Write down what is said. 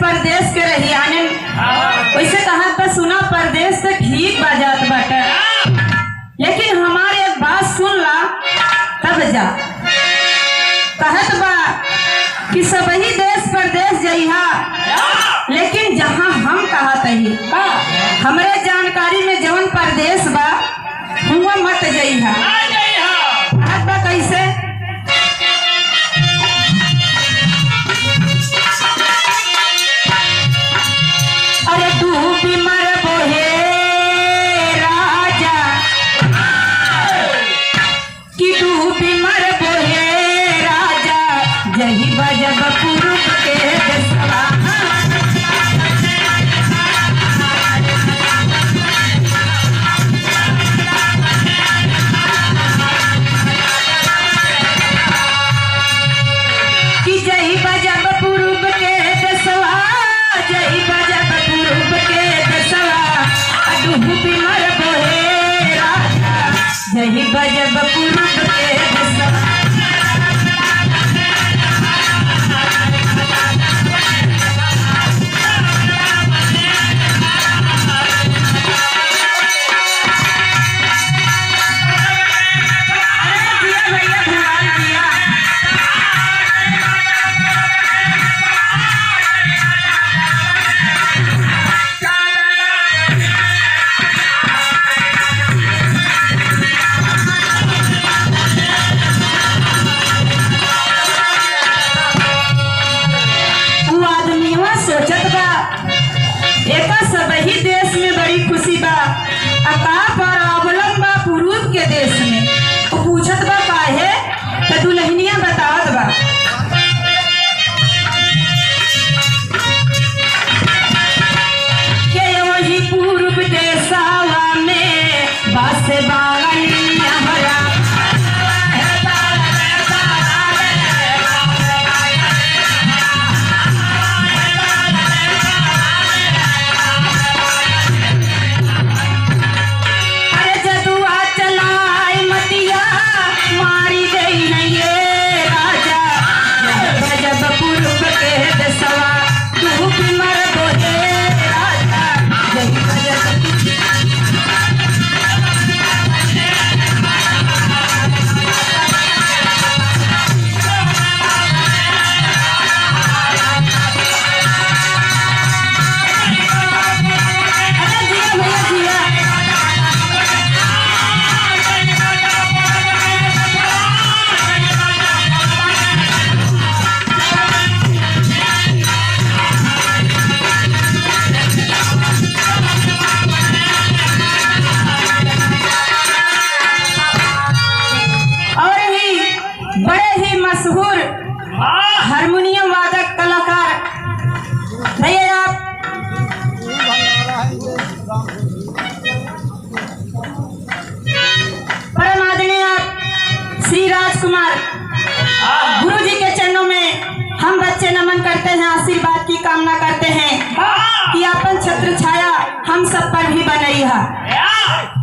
परदेश के रही आने वैसे कहा पर सुना परदेश से ठीक बाजात बाटे, लेकिन हमारे एक बात सुन ला तब जा। कहत बा कि सबही देश परदेश जइहा, लेकिन जहाँ हम कहत ही हमरे जानकारी में जवन परदेश बा हुआ मत जइहा। कहत बा कैसे? अरे डूबी मरबो हे राजा कि डूबी मरबो हे राजा जही बजब पुरुष के देशवा। कि जही बजब पुरुष के देशवा, जही बजब पुरुष के देशवा, डूबी मरबो हे राजा जही बजब पुरुष के देशवा। सोचत बा एका सबही देश में बड़ी खुशी बा, अका प्रॉब्लम बा पूर्व के देश में। वो पूछत बा काहे तो दुल्हनिया बतावत बा के वही पूर्व देशवा में बस बागनिया हरा। मशहूर हारमोनियम वादक कलाकार भैया आप परम आदरणीय श्री राजकुमार गुरु जी के चरणों में हम बच्चे नमन करते हैं, आशीर्वाद की कामना करते हैं कि अपन छत्र छाया हम सब पर भी बनई है।